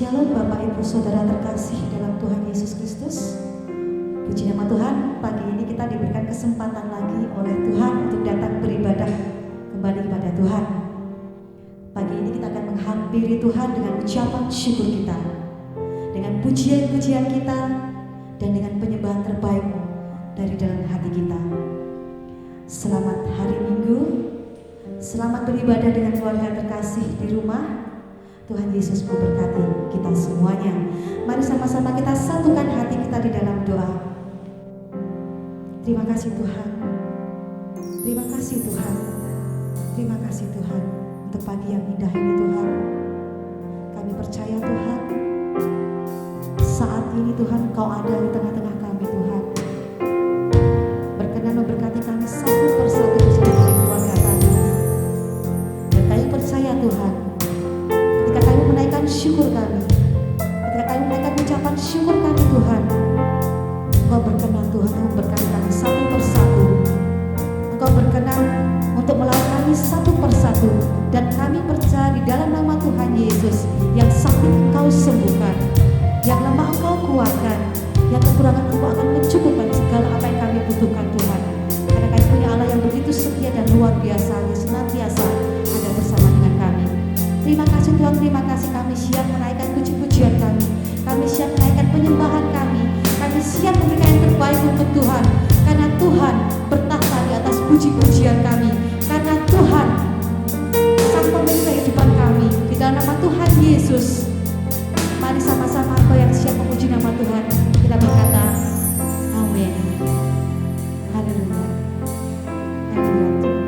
Shalom Bapak Ibu Saudara terkasih dalam Tuhan Yesus Kristus. Puji nama Tuhan, pagi ini kita diberikan kesempatan lagi oleh Tuhan untuk datang beribadah kembali kepada Tuhan. Pagi ini kita akan menghampiri Tuhan dengan ucapan syukur kita, dengan pujian-pujian kita, dan dengan penyembahan terbaik dari dalam hati kita. Selamat hari Minggu, selamat beribadah dengan keluarga terkasih di rumah. Tuhan Yesus memberkati kita semuanya. Mari sama-sama kita satukan hati kita di dalam doa. Terima kasih Tuhan. Terima kasih Tuhan. Terima kasih Tuhan untuk pagi yang indah ini Tuhan. Kami percaya Tuhan, saat ini Tuhan Kau ada di tengah-tengah kami Tuhan. Berkenan memberkati kami satu persatu bersama dengan keluarga kami. Dan kami percaya Tuhan, ketika kami menaikkan syukur kami, ketika kami menaikkan ucapan syukur kami Tuhan, Engkau berkenan Tuhan untuk memberkati kami satu persatu. Engkau berkenan untuk melayani kami satu persatu. Dan kami percaya di dalam nama Tuhan Yesus, yang sakit Engkau sembuhkan, yang lemah Engkau kuatkan, yang kekurangan Engkau akan mencukupkan segala apa yang kami butuhkan Tuhan. Karena kami punya Allah yang begitu setia dan luar biasa, yang senantiasa ada bersama dengan kami. Terima kasih Tuhan, terima kasih. Kami siap menaikkan puji-pujian kami. Kami siap menaikkan penyembahan kami. Kami siap memberikan yang terbaik untuk Tuhan. Karena Tuhan bertahta di atas puji-pujian kami. Karena Tuhan sang pemilik kehidupan kami. Di dalam nama Tuhan Yesus, mari sama-sama Engkau yang siap memuji nama Tuhan, kita berkata amin. Haleluya. Haleluya.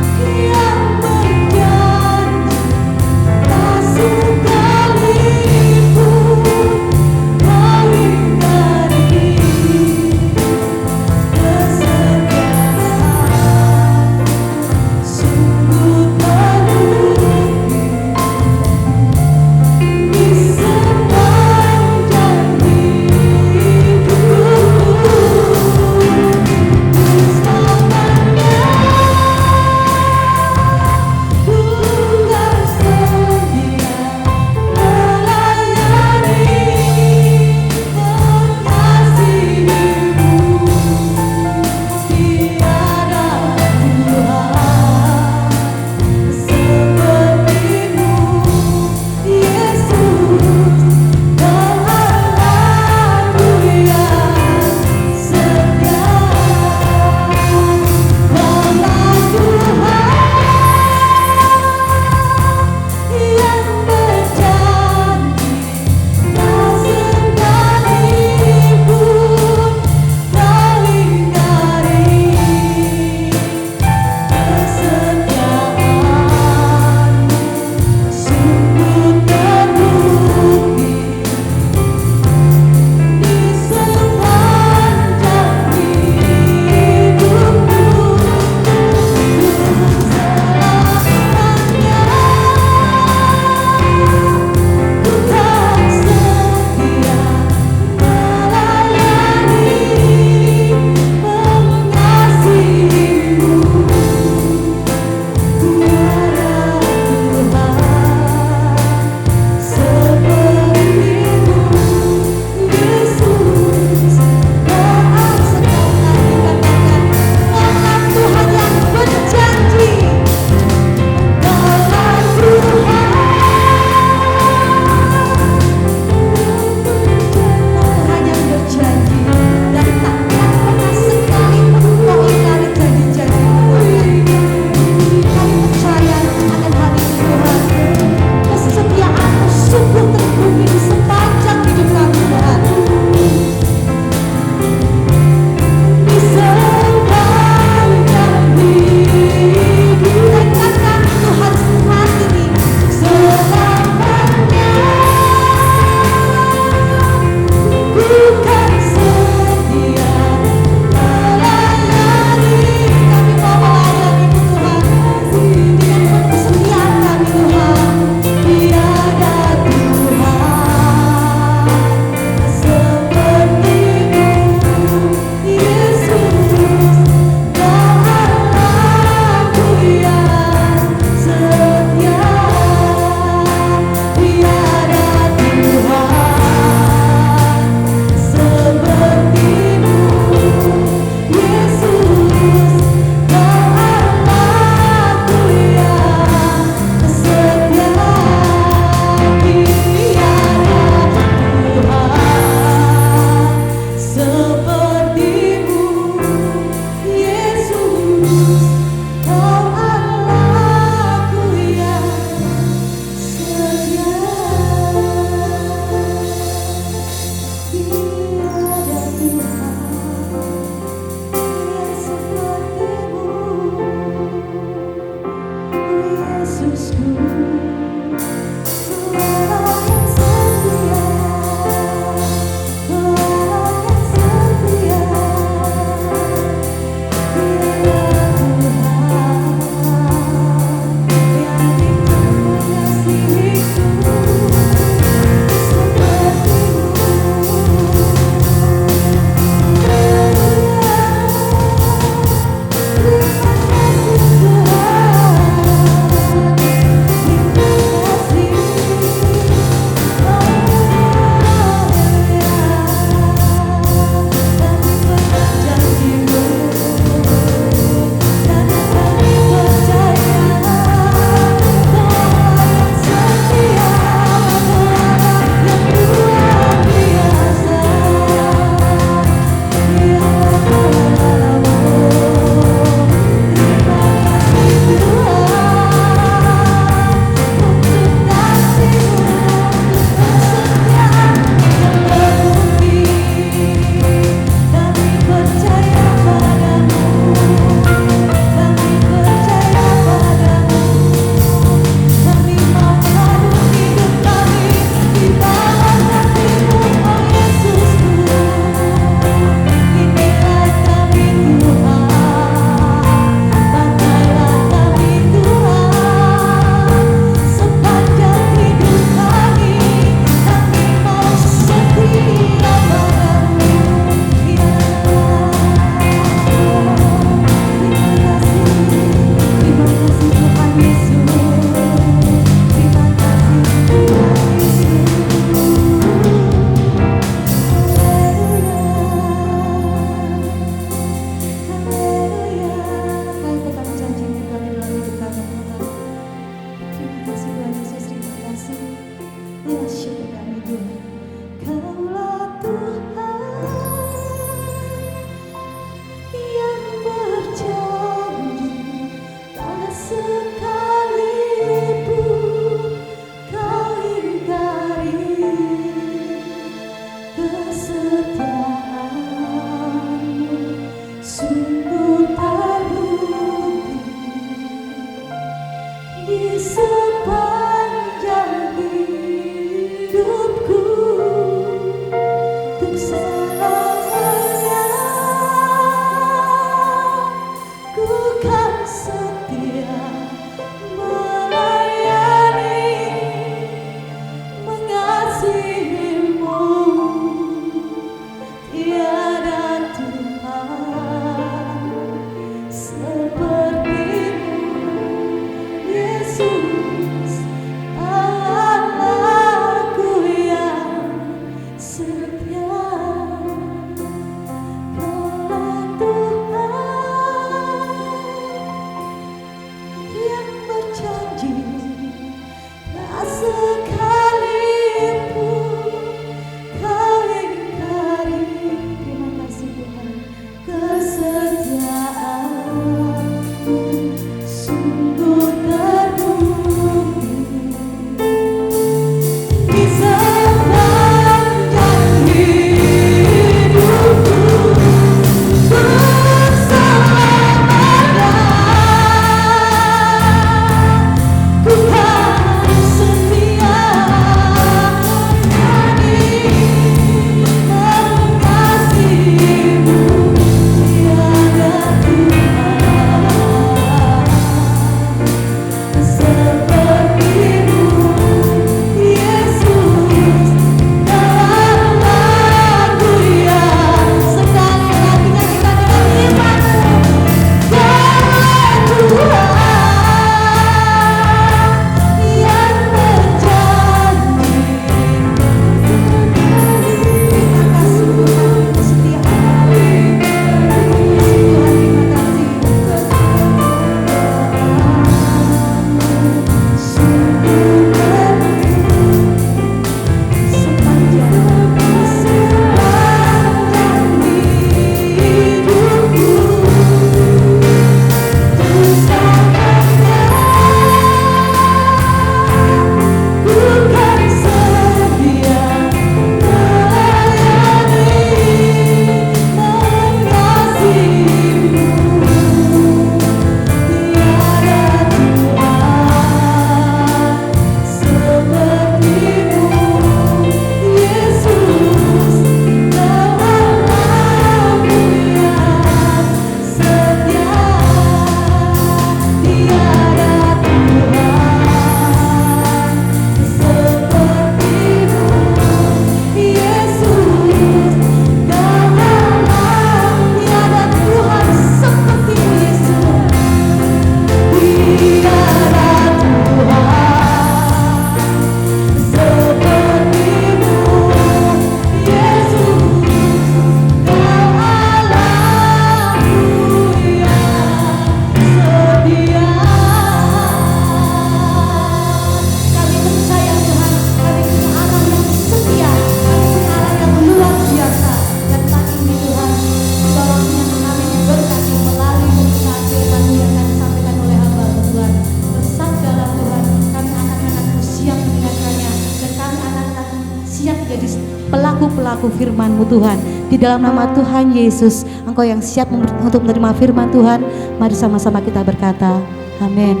siap menjadi pelaku-pelaku firman-Mu Tuhan. Di dalam nama Tuhan Yesus, Engkau yang siap untuk menerima firman Tuhan, mari sama-sama kita berkata, amin.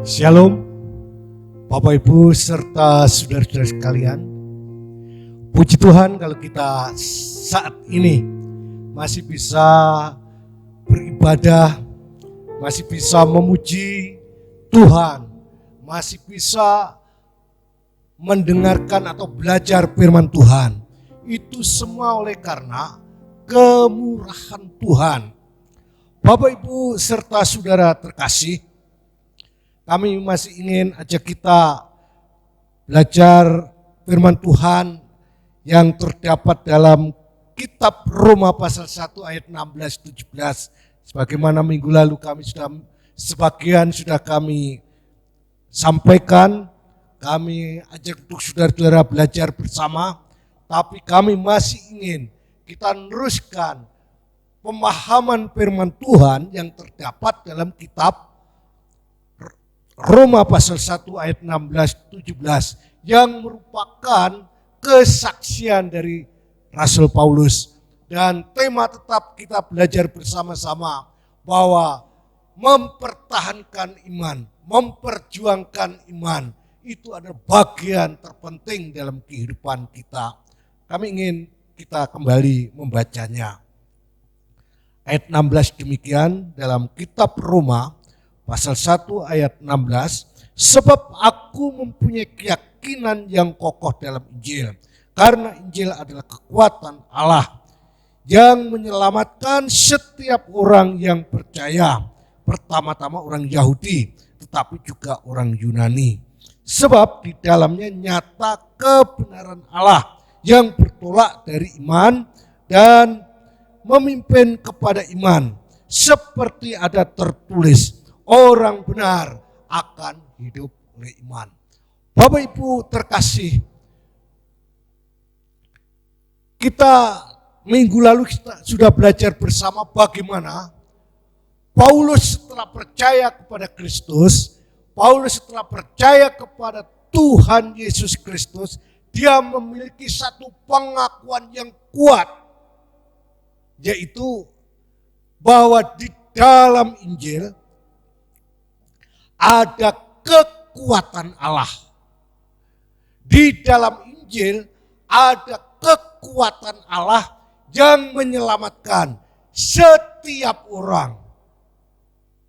Shalom, Bapak Ibu serta saudara-saudara sekalian. Puji Tuhan kalau kita saat ini masih bisa beribadah, masih bisa memuji Tuhan, masih bisa mendengarkan atau belajar firman Tuhan. Itu semua oleh karena kemurahan Tuhan. Bapak Ibu serta saudara terkasih, kami masih ingin ajak kita belajar firman Tuhan yang terdapat dalam kitab Roma pasal 1 ayat 16-17. Sebagaimana minggu lalu sebagian sudah kami sampaikan, kami ajak untuk saudara-saudara belajar bersama, tapi kami masih ingin kita meneruskan pemahaman firman Tuhan yang terdapat dalam kitab Roma pasal 1 ayat 16-17 yang merupakan kesaksian dari Rasul Paulus. Dan tema tetap kita belajar bersama-sama bahwa mempertahankan iman, memperjuangkan iman itu adalah bagian terpenting dalam kehidupan kita. Kami ingin kita kembali membacanya. Ayat 16 demikian dalam kitab Roma pasal 1 ayat 16, sebab aku mempunyai keyakinan yang kokoh dalam Injil, karena Injil adalah kekuatan Allah yang menyelamatkan setiap orang yang percaya, pertama-tama orang Yahudi, tetapi juga orang Yunani. Sebab di dalamnya nyata kebenaran Allah yang bertolak dari iman dan memimpin kepada iman, seperti ada tertulis, orang benar akan hidup oleh iman. Bapak Ibu terkasih, kita minggu lalu kita sudah belajar bersama bagaimana Paulus setelah percaya kepada Kristus, Paulus setelah percaya kepada Tuhan Yesus Kristus, dia memiliki satu pengakuan yang kuat, yaitu bahwa di dalam Injil ada kekuatan Allah. Di dalam Injil ada kekuatan Allah yang menyelamatkan setiap orang.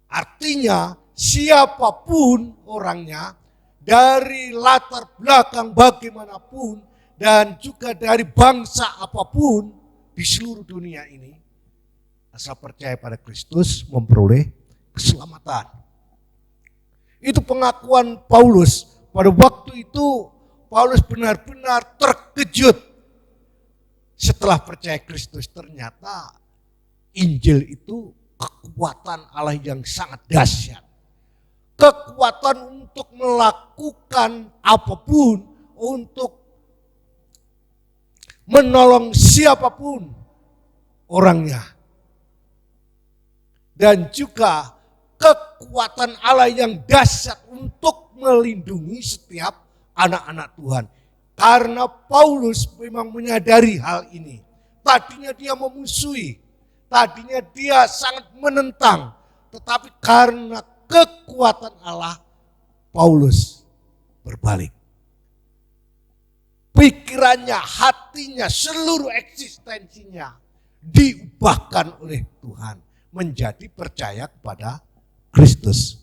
Artinya siapapun orangnya, dari latar belakang bagaimanapun dan juga dari bangsa apapun di seluruh dunia ini, asal percaya pada Kristus memperoleh keselamatan. Itu pengakuan Paulus. Pada waktu itu Paulus benar-benar terkejut setelah percaya Kristus. Ternyata Injil itu kekuatan Allah yang sangat dahsyat. Kekuatan untuk melakukan apapun, untuk menolong siapapun orangnya. Dan juga kekuatan Allah yang dahsyat untuk melindungi setiap anak-anak Tuhan. Karena Paulus memang menyadari hal ini. Tadinya dia memusuhi, tadinya dia sangat menentang. Tetapi karena kekuatan Allah, Paulus berbalik. Pikirannya, hatinya, seluruh eksistensinya diubahkan oleh Tuhan. Menjadi percaya kepada Kristus.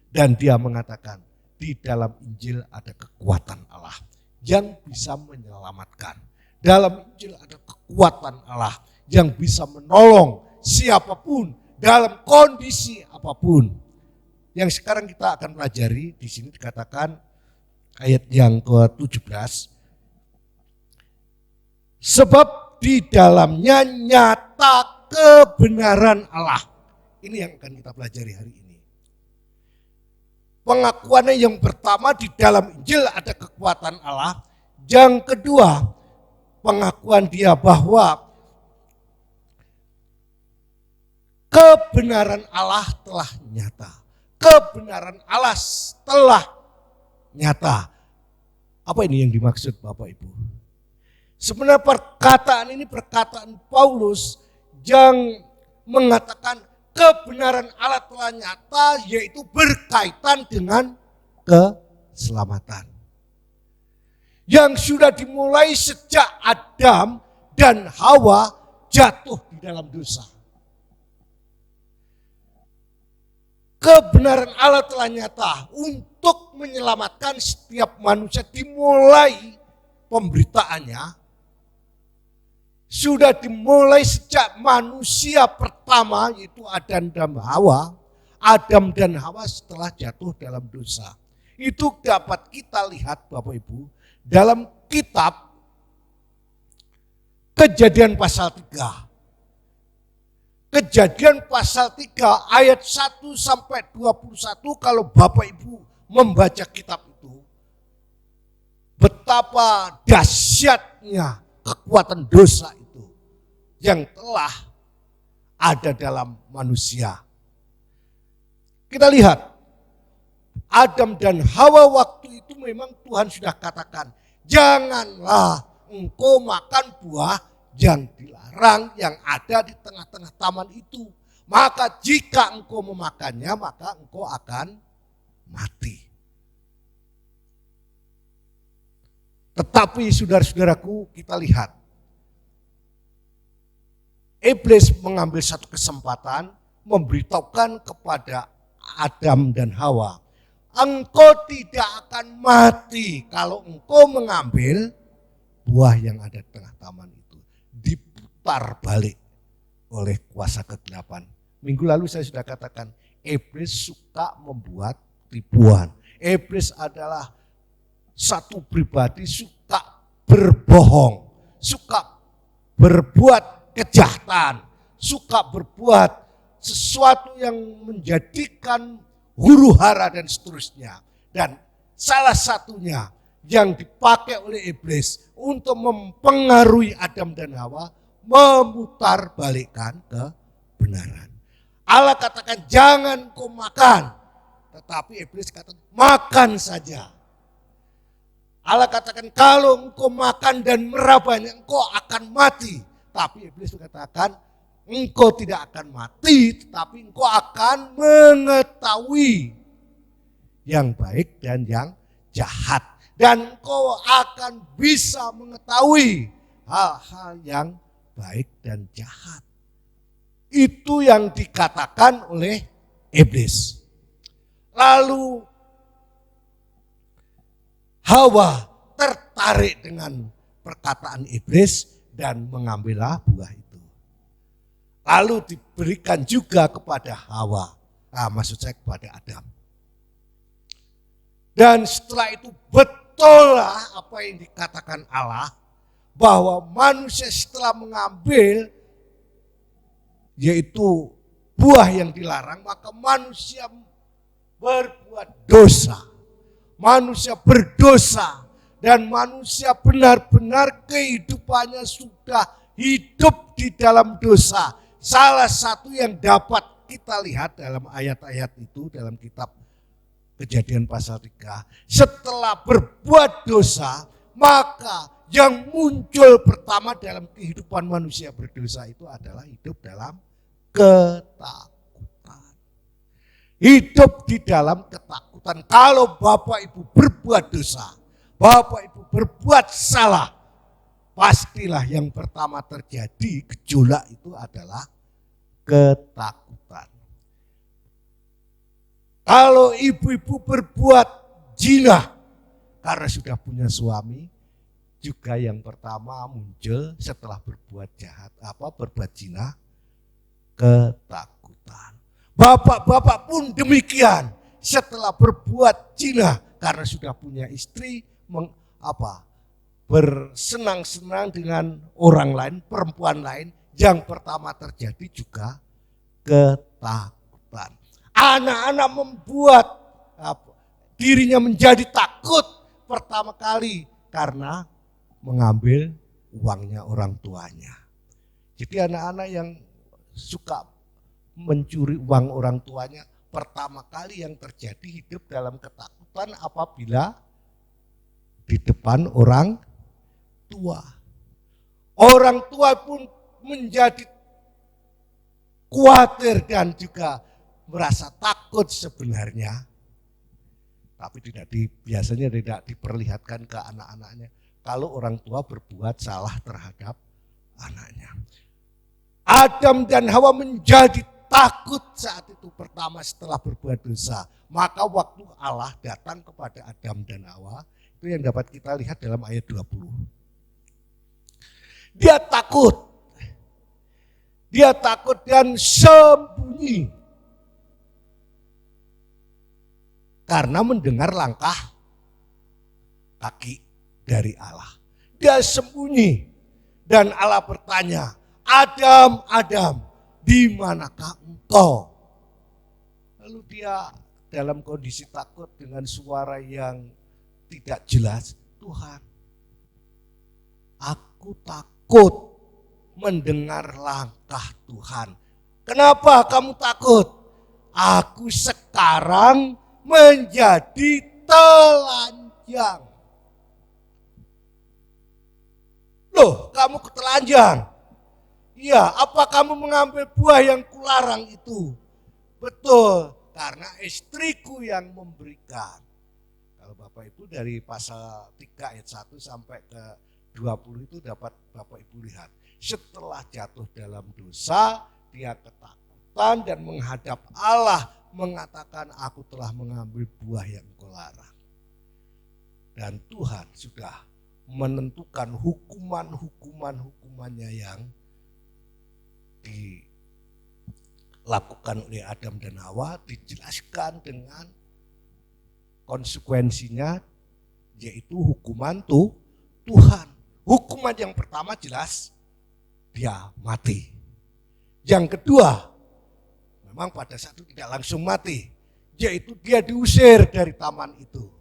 Dan dia mengatakan, di dalam Injil ada kekuatan Allah yang bisa menyelamatkan. Dalam Injil ada kekuatan Allah yang bisa menolong siapapun dalam kondisi apapun. Yang sekarang kita akan pelajari, di sini dikatakan ayat yang ke-17. Sebab di dalamnya nyata kebenaran Allah. Ini yang akan kita pelajari hari ini. Pengakuannya yang pertama, di dalam Injil ada kekuatan Allah. Yang kedua, pengakuan dia bahwa kebenaran Allah telah nyata. Kebenaran Allah telah nyata. Apa ini yang dimaksud Bapak Ibu? Sebenarnya perkataan ini perkataan Paulus yang mengatakan kebenaran Allah telah nyata, yaitu berkaitan dengan keselamatan. Yang sudah dimulai sejak Adam dan Hawa jatuh di dalam dosa. Kebenaran Allah telah nyata untuk menyelamatkan setiap manusia, dimulai pemberitaannya sudah dimulai sejak manusia pertama, yaitu Adam dan Hawa. Adam dan Hawa setelah jatuh dalam dosa. Itu dapat kita lihat Bapak Ibu dalam kitab Kejadian pasal 3. Kejadian pasal 3 ayat 1 sampai 21, kalau Bapak Ibu membaca kitab itu, betapa dahsyatnya kekuatan dosa itu yang telah ada dalam manusia. Kita lihat, Adam dan Hawa waktu itu memang Tuhan sudah katakan, janganlah engkau makan buah yang dilarang yang ada di tengah-tengah taman itu. Maka jika engkau memakannya, maka engkau akan mati. Tetapi saudara-saudaraku, kita lihat, iblis mengambil satu kesempatan memberitahukan kepada Adam dan Hawa, engkau tidak akan mati kalau engkau mengambil buah yang ada di tengah taman itu. Diputar balik oleh kuasa kegelapan. Minggu lalu saya sudah katakan, iblis suka membuat tipuan. Iblis adalah satu pribadi suka berbohong, suka berbuat kejahatan, suka berbuat sesuatu yang menjadikan huru hara dan seterusnya. Dan salah satunya yang dipakai oleh iblis untuk mempengaruhi Adam dan Hawa, memutar balikkan kebenaran. Allah katakan jangan kau makan, tetapi iblis katakan makan saja. Allah katakan kalau engkau makan dan merabanya engkau akan mati. Tapi iblis katakan engkau tidak akan mati, tetapi engkau akan mengetahui yang baik dan yang jahat. Dan engkau akan bisa mengetahui hal-hal yang baik dan jahat. Itu yang dikatakan oleh iblis. Lalu Hawa tertarik dengan perkataan iblis dan mengambillah buah itu. Lalu diberikan juga kepada Hawa, maksud saya kepada Adam. Dan setelah itu betullah apa yang dikatakan Allah, bahwa manusia setelah mengambil yaitu buah yang dilarang, maka manusia berbuat dosa. Manusia berdosa dan manusia benar-benar kehidupannya sudah hidup di dalam dosa. Salah satu yang dapat kita lihat dalam ayat-ayat itu dalam kitab Kejadian pasal 3. Setelah berbuat dosa, maka yang muncul pertama dalam kehidupan manusia berdosa itu adalah hidup dalam ketakutan. Hidup di dalam ketakutan. Kalau Bapak Ibu berbuat dosa, Bapak Ibu berbuat salah, pastilah yang pertama terjadi gejolak itu adalah ketakutan. Kalau ibu-ibu berbuat zina karena sudah punya suami, juga yang pertama muncul setelah berbuat jahat, berbuat zina, ketakutan. Bapak-bapak pun demikian, setelah berbuat zina karena sudah punya istri, bersenang-senang dengan orang lain, perempuan lain, yang pertama terjadi juga ketakutan. Anak-anak membuat dirinya menjadi takut pertama kali karena mengambil uangnya orang tuanya. Jadi anak-anak yang suka mencuri uang orang tuanya, pertama kali yang terjadi hidup dalam ketakutan apabila di depan orang tua. Orang tua pun menjadi khawatir dan juga merasa takut sebenarnya. Tapi biasanya tidak diperlihatkan ke anak-anaknya kalau orang tua berbuat salah terhadap anaknya. Adam dan Hawa menjadi takut saat itu pertama setelah berbuat dosa. Maka waktu Allah datang kepada Adam dan Hawa, itu yang dapat kita lihat dalam ayat 20. Dia takut. Dia takut dan sembunyi. Karena mendengar langkah kaki dari Allah. Dia sembunyi. Dan Allah bertanya, Adam, Adam, di manakah engkau? Lalu dia dalam kondisi takut dengan suara yang tidak jelas. Tuhan, aku takut mendengar langkah Tuhan. Kenapa kamu takut? Aku sekarang menjadi telanjang. Loh, kamu telanjang? Iya, apa kamu mengambil buah yang kularang itu? Betul, karena istriku yang memberikan. Kalau Bapak Ibu dari pasal 3 ayat 1 sampai ke 20 itu dapat Bapak Ibu lihat. Setelah jatuh dalam dosa, dia ketakutan dan menghadap Allah mengatakan, aku telah mengambil buah yang engkau larang. Dan Tuhan sudah menentukan hukumannya yang dilakukan oleh Adam dan Hawa, dijelaskan dengan konsekuensinya, yaitu hukuman Tuhan. Hukuman yang pertama jelas, dia mati. Yang kedua, memang pada saat itu tidak langsung mati, yaitu dia diusir dari taman itu.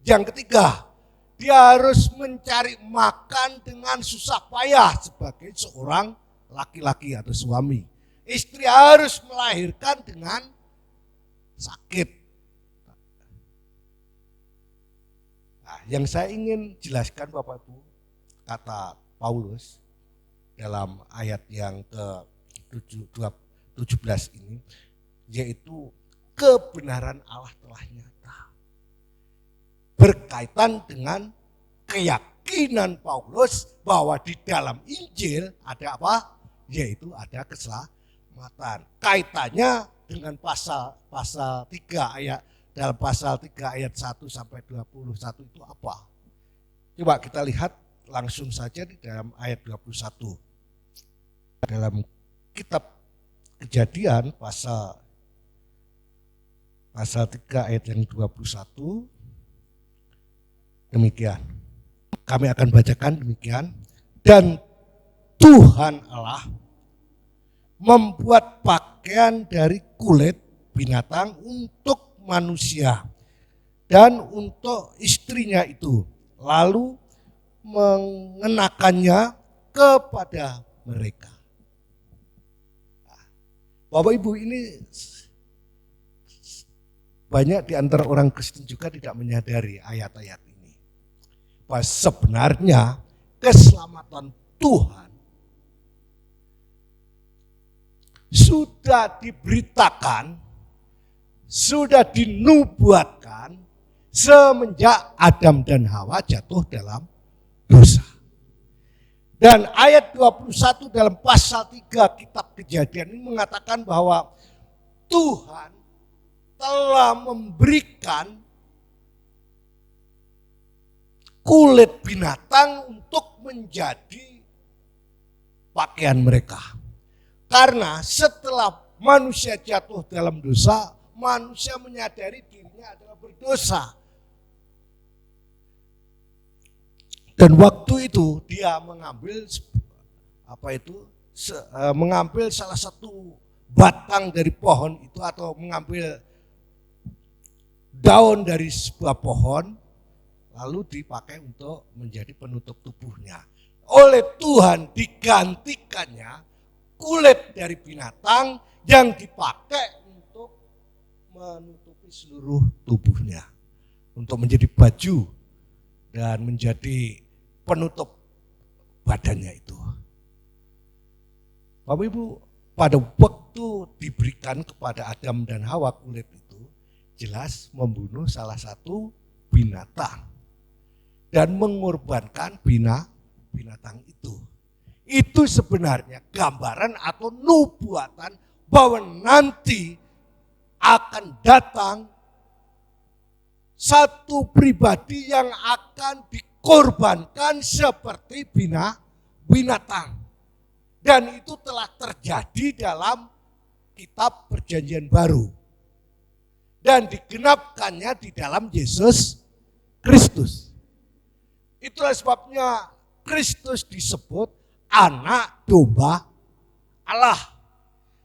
Yang ketiga, dia harus mencari makan dengan susah payah sebagai seorang laki-laki atau suami. Istri harus melahirkan dengan sakit. Nah, yang saya ingin jelaskan Bapak Ibu, kata Paulus dalam ayat yang ke-17 ini, yaitu kebenaran Allah telah nyata. Berkaitan dengan keyakinan Paulus bahwa di dalam Injil ada apa? Yaitu ada keselamatan. Kaitannya dengan pasal 3 ayat, dalam pasal 3 ayat 1 sampai 21 itu apa? Coba kita lihat langsung saja di dalam ayat 21. Dalam kitab Kejadian pasal 3 ayat yang 21 demikian. Kami akan bacakan demikian. Dan Tuhan Allah membuat pakaian dari kulit binatang untuk manusia dan untuk istrinya itu, lalu mengenakannya kepada mereka. Bapak Ibu, ini banyak di antara orang Kristen juga tidak menyadari ayat-ayat ini. Bahwa sebenarnya keselamatan Tuhan sudah diberitakan, sudah dinubuatkan semenjak Adam dan Hawa jatuh dalam dosa. Dan ayat 21 dalam pasal 3 kitab Kejadian ini mengatakan bahwa Tuhan telah memberikan kulit binatang untuk menjadi pakaian mereka. Karena setelah manusia jatuh dalam dosa, manusia menyadari dirinya adalah berdosa. Dan waktu itu dia mengambil mengambil salah satu batang dari pohon itu, atau mengambil daun dari sebuah pohon, lalu dipakai untuk menjadi penutup tubuhnya. Oleh Tuhan digantikannya kulit dari binatang yang dipakai untuk menutupi seluruh tubuhnya, untuk menjadi baju dan menjadi penutup badannya itu. Bapak Ibu, pada waktu diberikan kepada Adam dan Hawa kulit itu, jelas membunuh salah satu binatang dan mengorbankan binatang itu. Itu sebenarnya gambaran atau nubuatan bahwa nanti akan datang satu pribadi yang akan dikorbankan seperti binatang. Dan itu telah terjadi dalam kitab Perjanjian Baru. Dan digenapkannya di dalam Yesus Kristus. Itulah sebabnya Kristus disebut anak domba Allah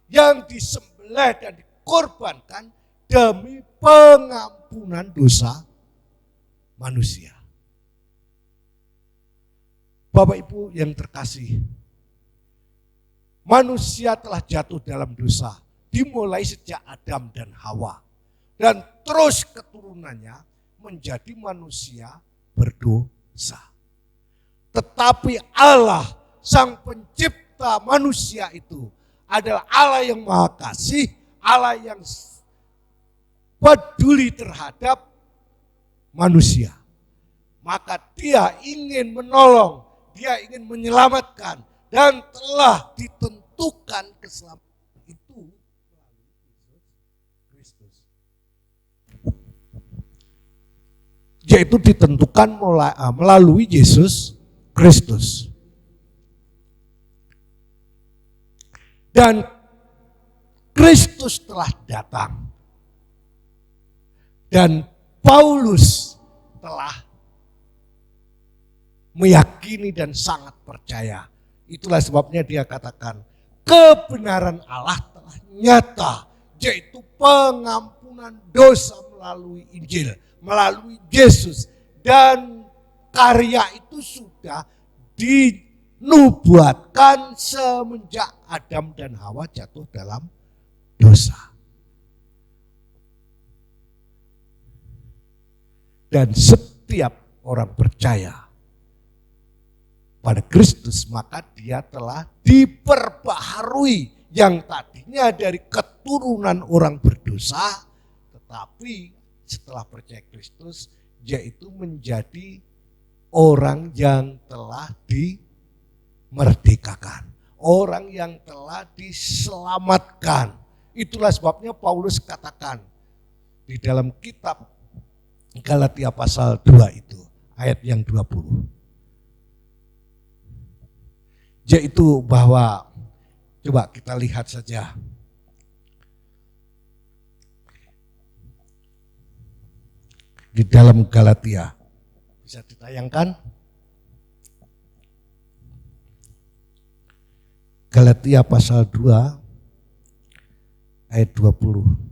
yang disembelih dan dikorbankan demi pengampunan dosa manusia. Bapak Ibu yang terkasih, manusia telah jatuh dalam dosa dimulai sejak Adam dan Hawa. Dan terus keturunannya menjadi manusia berdosa. Tetapi Allah, sang pencipta manusia itu adalah Allah yang maha kasih, Allah yang peduli terhadap manusia. Maka dia ingin menolong, dia ingin menyelamatkan, dan telah ditentukan keselamatan itu melalui Kristus. Yaitu ditentukan melalui Yesus Kristus. Dan Kristus telah datang. Dan Paulus telah meyakini dan sangat percaya. Itulah sebabnya dia katakan, kebenaran Allah telah nyata, yaitu pengampunan dosa melalui Injil, melalui Yesus. Dan karya itu sudah dinubuatkan semenjak Adam dan Hawa jatuh dalam dosa. Dan setiap orang percaya pada Kristus, maka dia telah diperbaharui, yang tadinya dari keturunan orang berdosa, tetapi setelah percaya Kristus, yaitu menjadi orang yang telah dimerdekakan, orang yang telah diselamatkan. Itulah sebabnya Paulus katakan di dalam kitab Galatia pasal 2 itu, ayat yang 20. Yaitu bahwa, coba kita lihat saja. Di dalam Galatia, bisa ditayangkan? Galatia pasal 2 ayat 20.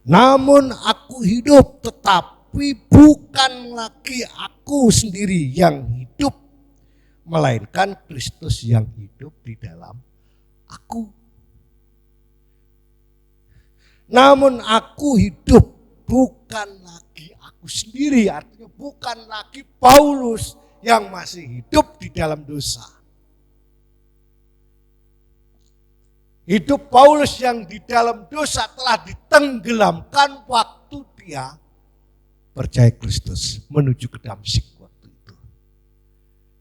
Namun aku hidup, tetapi bukan lagi aku sendiri yang hidup, melainkan Kristus yang hidup di dalam aku. Namun aku hidup, bukan lagi aku sendiri, artinya bukan lagi Paulus yang masih hidup di dalam dosa. Hidup Paulus yang di dalam dosa telah ditenggelamkan waktu dia percaya Kristus menuju ke Damsyik waktu itu.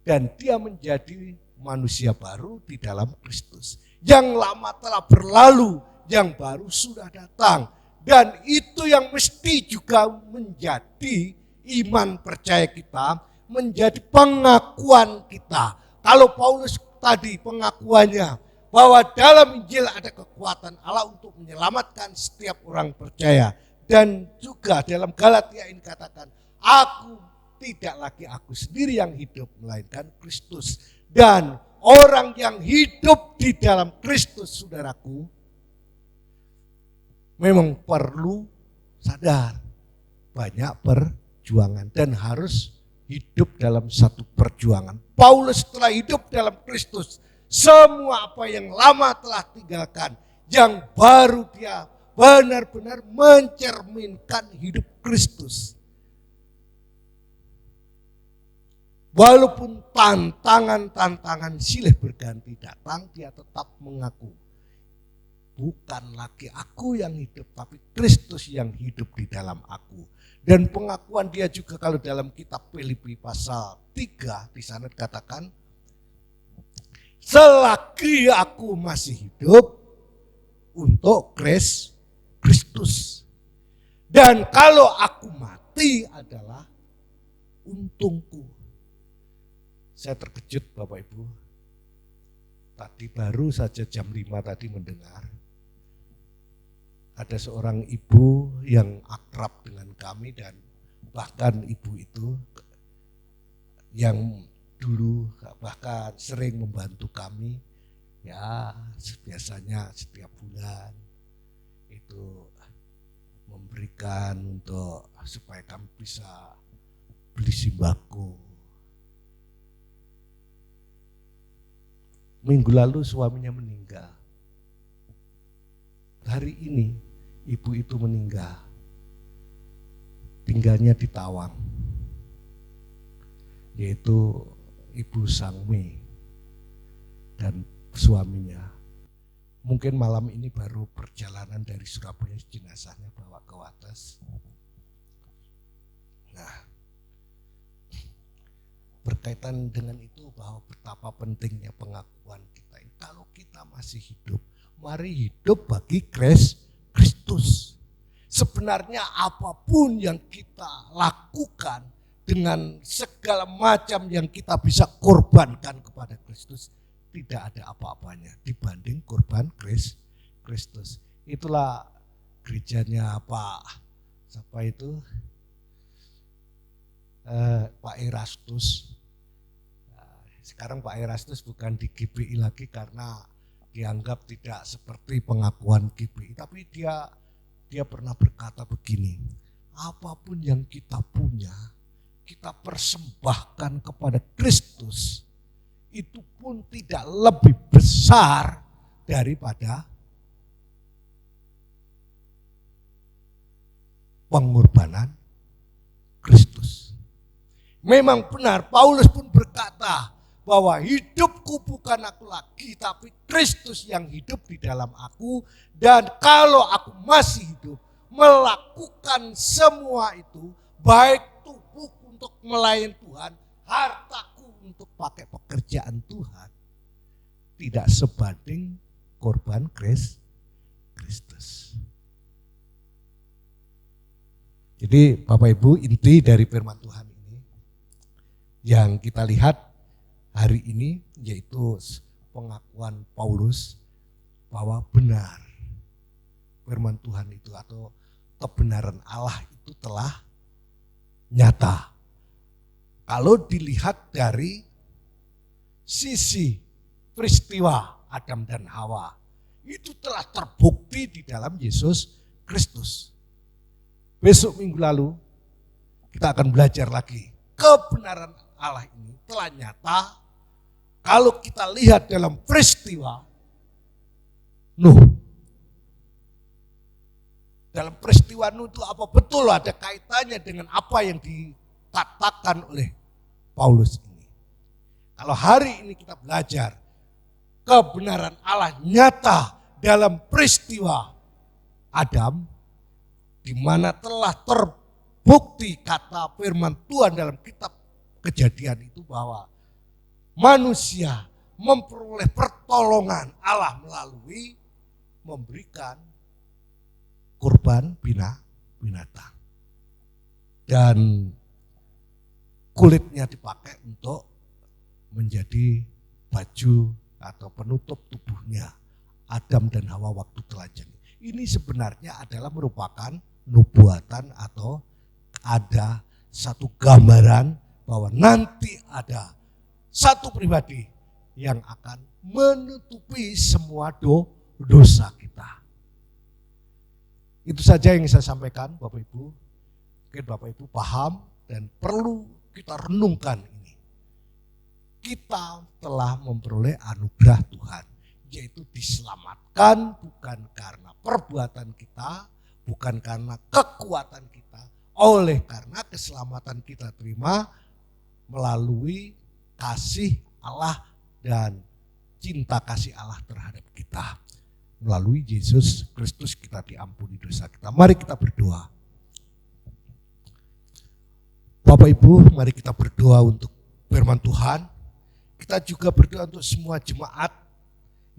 Dan dia menjadi manusia baru di dalam Kristus. Yang lama telah berlalu, yang baru sudah datang. Dan itu yang mesti juga menjadi iman percaya kita, menjadi pengakuan kita. Kalau Paulus tadi pengakuannya, bahwa dalam Injil ada kekuatan Allah untuk menyelamatkan setiap orang percaya. Dan juga dalam Galatia ini katakan, aku tidak lagi aku sendiri yang hidup, melainkan Kristus. Dan orang yang hidup di dalam Kristus, saudaraku, memang perlu sadar banyak perjuangan dan harus hidup dalam satu perjuangan. Paulus telah hidup dalam Kristus. Semua apa yang lama telah tinggalkan, yang baru dia benar-benar mencerminkan hidup Kristus. Walaupun tantangan-tantangan silih berganti datang, dia tetap mengaku, bukan lagi aku yang hidup, tapi Kristus yang hidup di dalam aku. Dan pengakuan dia juga kalau dalam kitab Filipi pasal 3, di sana dikatakan, selagi aku masih hidup, untuk Kristus. Dan kalau aku mati adalah untungku. Saya terkejut Bapak Ibu. Tadi baru saja jam 5 tadi mendengar. Ada seorang ibu yang akrab dengan kami dan bahkan ibu itu yang dulu bahkan sering membantu kami. Ya biasanya setiap bulan itu memberikan untuk supaya kami bisa beli sembako. Minggu lalu suaminya meninggal. Hari ini ibu itu meninggal. Tinggalnya di Tawang. Yaitu Ibu Sangmi dan suaminya. Mungkin malam ini baru perjalanan dari Surabaya, jenazahnya bawa ke Wates. Nah, berkaitan dengan itu bahwa betapa pentingnya pengakuan kita. Kalau kita masih hidup, mari hidup bagi Kristus. Sebenarnya apapun yang kita lakukan dengan segala macam yang kita bisa korbankan kepada Kristus, tidak ada apa-apanya dibanding korban Kristus. Itulah gerejanya siapa itu? Pak Erastus. Sekarang Pak Erastus bukan di GBI lagi karena dianggap tidak seperti pengakuan GBI, tapi dia pernah berkata begini, apapun yang kita punya, kita persembahkan kepada Kristus, itu pun tidak lebih besar daripada pengorbanan Kristus. Memang benar, Paulus pun berkata bahwa hidupku bukan aku lagi, tapi Kristus yang hidup di dalam aku. Dan kalau aku masih hidup, melakukan semua itu, baik tubuhku untuk melayani Tuhan, hartaku untuk pakai pekerjaan Tuhan, tidak sebanding korban Kristus. Jadi Bapak Ibu, inti dari firman Tuhan ini yang kita lihat hari ini yaitu pengakuan Paulus bahwa benar firman Tuhan itu atau kebenaran Allah itu telah nyata. Kalau dilihat dari sisi peristiwa Adam dan Hawa, itu telah terbukti di dalam Yesus Kristus. Besok minggu lalu kita akan belajar lagi kebenaran Allah ini telah nyata. Kalau kita lihat dalam peristiwa Nuh. Dalam peristiwa Nuh itu apa betul ada kaitannya dengan apa yang dikatakan oleh Paulus ini. Kalau hari ini kita belajar kebenaran Allah nyata dalam peristiwa Adam, di mana telah terbukti kata firman Tuhan dalam kitab Kejadian itu bahwa manusia memperoleh pertolongan Allah melalui memberikan kurban binatang. Dan kulitnya dipakai untuk menjadi baju atau penutup tubuhnya Adam dan Hawa waktu telanjang. Ini sebenarnya adalah merupakan nubuatan atau ada satu gambaran bahwa nanti ada satu pribadi yang akan menutupi semua dosa kita. Itu saja yang saya sampaikan Bapak Ibu. Mungkin Bapak Ibu paham dan perlu kita renungkan ini. Kita telah memperoleh anugerah Tuhan, yaitu diselamatkan bukan karena perbuatan kita, bukan karena kekuatan kita, oleh karena keselamatan kita terima melalui kasih Allah dan cinta kasih Allah terhadap kita. Melalui Yesus Kristus kita diampuni dosa kita. Mari kita berdoa. Bapak Ibu, mari kita berdoa untuk firman Tuhan. Kita juga berdoa untuk semua jemaat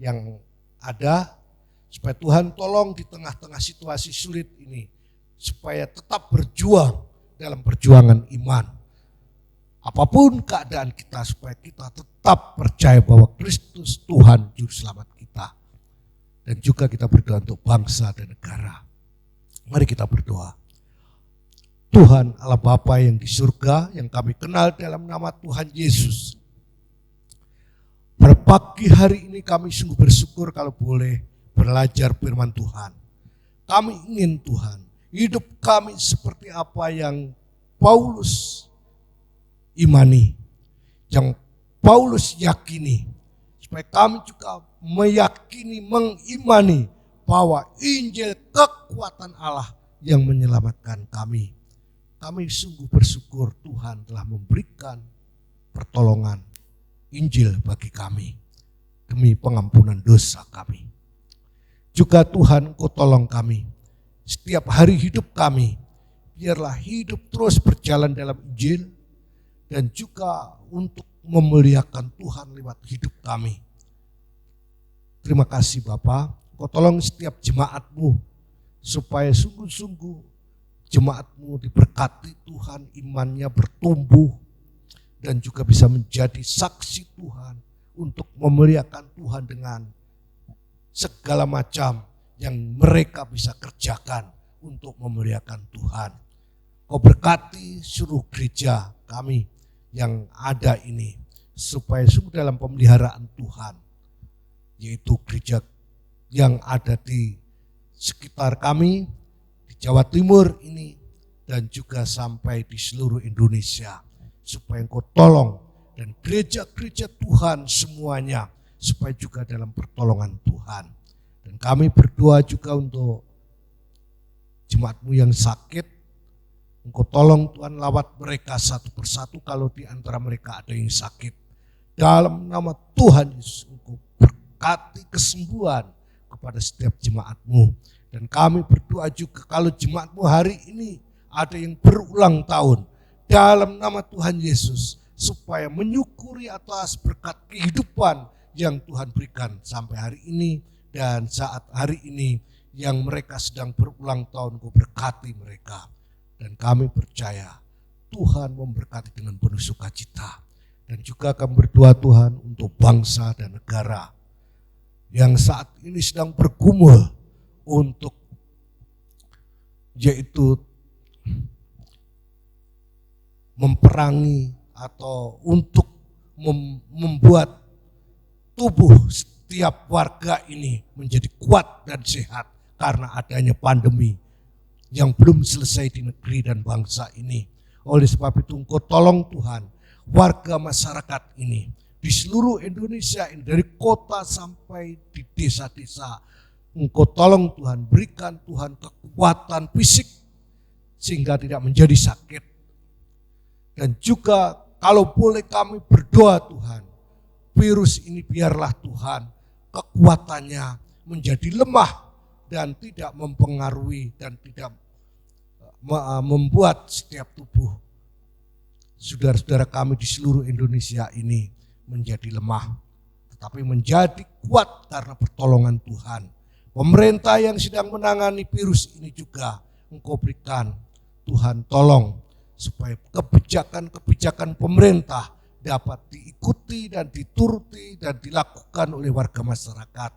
yang ada, supaya Tuhan tolong di tengah-tengah situasi sulit ini, supaya tetap berjuang dalam perjuangan iman. Apapun keadaan kita, supaya kita tetap percaya bahwa Kristus Tuhan Juru Selamat kita. Dan juga kita berdoa untuk bangsa dan negara. Mari kita berdoa. Tuhan Allah Bapa yang di surga, yang kami kenal dalam nama Tuhan Yesus. Pada pagi hari ini kami sungguh bersyukur kalau boleh belajar firman Tuhan. Kami ingin Tuhan, hidup kami seperti apa yang Paulus imani, yang Paulus yakini, supaya kami juga meyakini, mengimani bahwa Injil kekuatan Allah yang menyelamatkan kami. Kami sungguh bersyukur Tuhan telah memberikan pertolongan Injil bagi kami demi pengampunan dosa kami. Juga Tuhan, Engkau tolong kami setiap hari hidup kami, biarlah hidup terus berjalan dalam Injil dan juga untuk memuliakan Tuhan lewat hidup kami. Terima kasih Bapa, Engkau tolong setiap jemaat-Mu supaya sungguh-sungguh jemaat-Mu diberkati Tuhan, imannya bertumbuh dan juga bisa menjadi saksi Tuhan untuk memuliakan Tuhan dengan segala macam yang mereka bisa kerjakan untuk memuliakan Tuhan. Kau berkati seluruh gereja kami yang ada ini supaya sungguh dalam pemeliharaan Tuhan, yaitu gereja yang ada di sekitar kami, di Jawa Timur ini, dan juga sampai di seluruh Indonesia. Supaya Engkau tolong dan gereja-gereja Tuhan semuanya, supaya juga dalam pertolongan Tuhan. Dan kami berdoa juga untuk jemaat-Mu yang sakit, Engkau tolong Tuhan lawat mereka satu persatu kalau di antara mereka ada yang sakit. Dalam nama Tuhan Yesus, Engkau berkati kesembuhan kepada setiap jemaat-Mu. Dan kami berdoa juga kalau jemaat-Mu hari ini ada yang berulang tahun, dalam nama Tuhan Yesus, supaya menyukuri atas berkat kehidupan yang Tuhan berikan sampai hari ini dan saat hari ini yang mereka sedang berulang tahun, Kau berkati mereka. Dan kami percaya Tuhan memberkati dengan penuh sukacita. Dan juga kami berdoa Tuhan untuk bangsa dan negara yang saat ini sedang bergumul untuk yaitu memperangi atau untuk membuat tubuh setiap warga ini menjadi kuat dan sehat karena adanya pandemi yang belum selesai di negeri dan bangsa ini. Oleh sebab itu Engkau tolong Tuhan warga masyarakat ini di seluruh Indonesia ini, dari kota sampai di desa-desa. Engkau tolong Tuhan, berikan Tuhan kekuatan fisik sehingga tidak menjadi sakit. Dan juga kalau boleh kami berdoa Tuhan, virus ini biarlah Tuhan kekuatannya menjadi lemah dan tidak mempengaruhi dan tidak membuat setiap tubuh saudara-saudara kami di seluruh Indonesia ini menjadi lemah, tetapi menjadi kuat karena pertolongan Tuhan. Pemerintah yang sedang menangani virus ini juga Engkau berikan Tuhan, tolong supaya kebijakan-kebijakan pemerintah dapat diikuti dan dituruti dan dilakukan oleh warga masyarakat.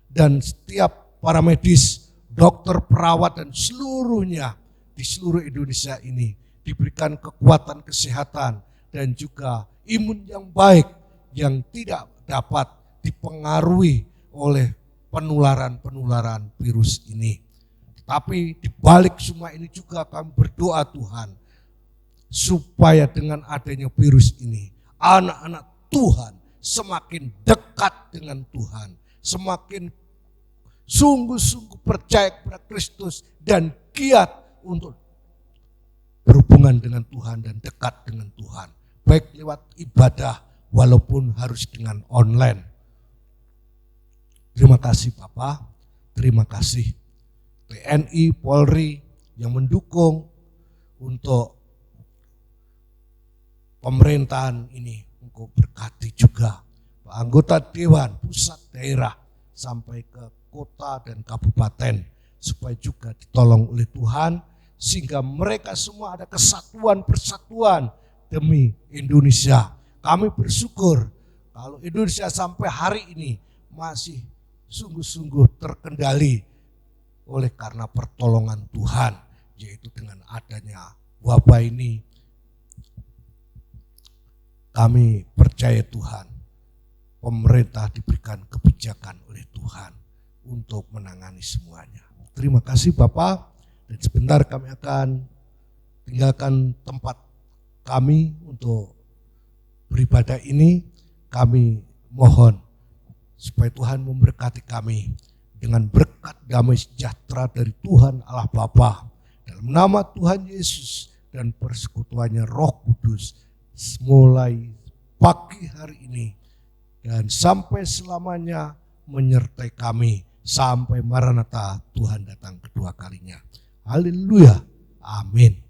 Dan setiap para medis, dokter, perawat dan seluruhnya di seluruh Indonesia ini diberikan kekuatan kesehatan dan juga imun yang baik yang tidak dapat dipengaruhi oleh penularan-penularan virus ini. Tapi di balik semua ini juga kami berdoa Tuhan, supaya dengan adanya virus ini, anak-anak Tuhan semakin dekat dengan Tuhan, semakin sungguh-sungguh percaya kepada Kristus dan giat untuk berhubungan dengan Tuhan dan dekat dengan Tuhan. Baik lewat ibadah walaupun harus dengan online. Terima kasih Bapak, terima kasih TNI, Polri yang mendukung untuk pemerintahan ini. Engkau berkati juga Pak anggota Dewan Pusat Daerah sampai ke kota dan kabupaten, supaya juga ditolong oleh Tuhan, sehingga mereka semua ada kesatuan persatuan demi Indonesia. Kami bersyukur kalau Indonesia sampai hari ini masih sungguh-sungguh terkendali oleh karena pertolongan Tuhan, yaitu dengan adanya wabah ini. Kami percaya Tuhan, pemerintah diberikan kebijakan oleh Tuhan untuk menangani semuanya. Terima kasih Bapak, dan sebentar kami akan tinggalkan tempat kami untuk beribadah ini. Kami mohon supaya Tuhan memberkati kami dengan berkat damai sejahtera dari Tuhan Allah Bapa, dalam nama Tuhan Yesus dan persekutuannya Roh Kudus, mulai pagi hari ini dan sampai selamanya menyertai kami sampai Maranatha Tuhan datang kedua kalinya. Haleluya. Amin.